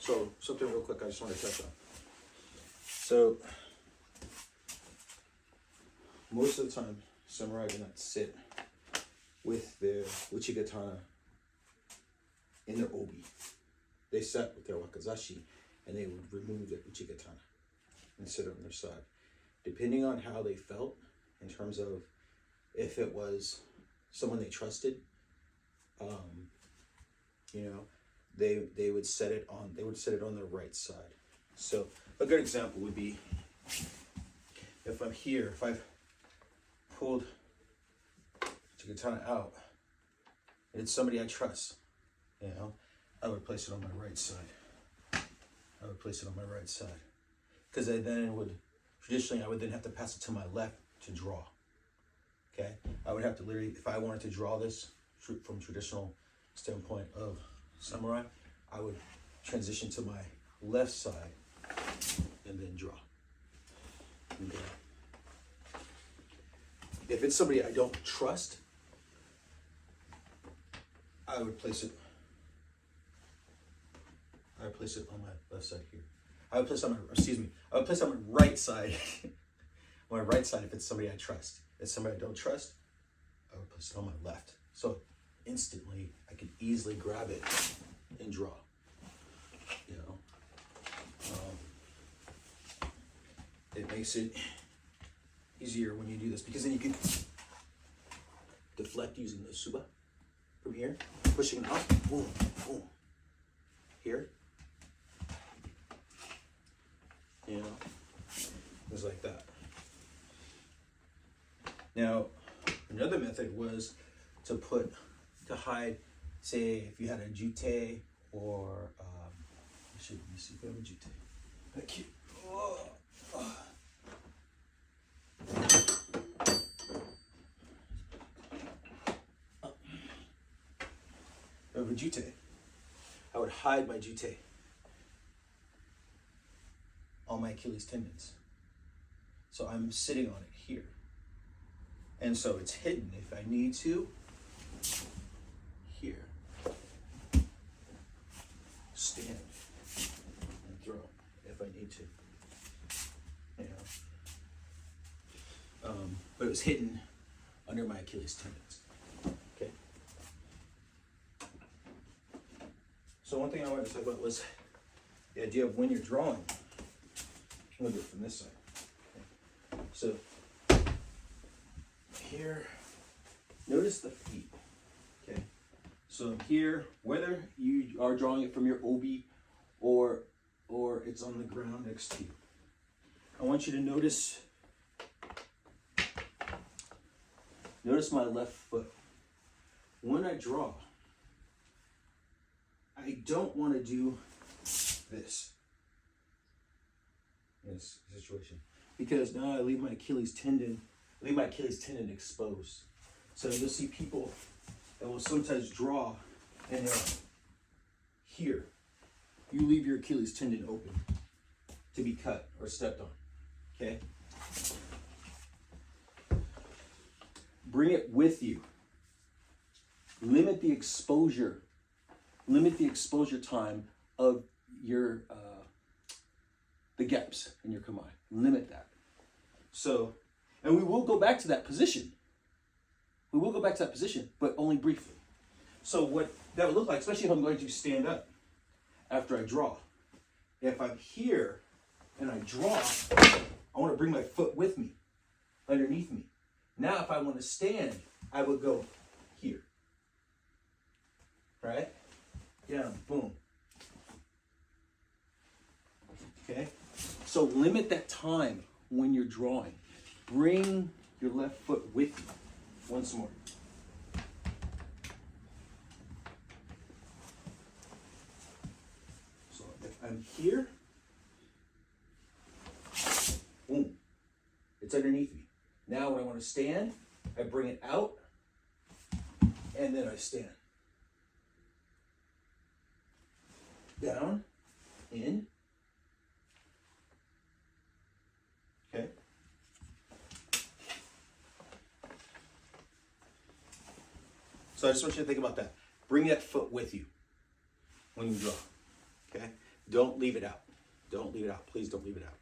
So something real quick I just want to touch on. So most of the time, samurai do not sit with their uchi gatana in their obi. They sat with their wakizashi and they would remove their uchi gatana and sit on their side. Depending on how they felt, in terms of if it was someone they trusted, you know, they would set it on their right side. So a good example would be if I'm here, if I've pulled the katana out, and it's somebody I trust, you know, I would place it on my right side. I would place it on my right side. Because I would then have to pass it to my left to draw. Okay? I would have to literally, if I wanted to draw this from traditional standpoint of samurai, I would transition to my left side and then draw. Okay. If it's somebody I don't trust, I would place it on my left side here. I would place it on my right side. My right side if it's somebody I trust. If it's somebody I don't trust, I would place it on my left. So instantly I can easily grab it and draw. You know. It makes it easier when you do this because then you can deflect using the suba from here, pushing it out, boom, boom. Here. You know, things like that. Now, another method was to hide, say, if you had a jute or, let me see if I have a jute. Thank you. Of a jute, I would hide my jute on my Achilles tendons. So I'm sitting on it here. And so it's hidden if I need to, here. Stand and throw if I need to. You know. But it was hidden under my Achilles tendons. Okay. So one thing I wanted to talk about was the idea of when you're drawing. We'll do it from this side. Okay. So here, notice the feet. Okay. So here, whether you are drawing it from your obi or it's on the ground next to you, I want you to notice my left foot. When I draw, I don't want to do this in this situation because now I leave my Achilles tendon exposed. So you'll see people that will sometimes draw and here, you leave your Achilles tendon open to be cut or stepped on. Okay? Bring it with you. Limit the exposure time of your the gaps in your kamae. Limit that. So, and we will go back to that position. But only briefly. So what that would look like, especially if I'm going to stand up after I draw. If I'm here and I draw, I want to bring my foot with me, underneath me. Now if I want to stand, I would go here. Right? Down, boom. Okay? So limit that time when you're drawing. Bring your left foot with you. Once more. So if I'm here, boom, it's underneath me. Now when I want to stand, I bring it out, and then I stand. Down, in. Okay. So I just want you to think about that. Bring that foot with you when you draw. Okay. Don't leave it out. Don't leave it out. Please don't leave it out.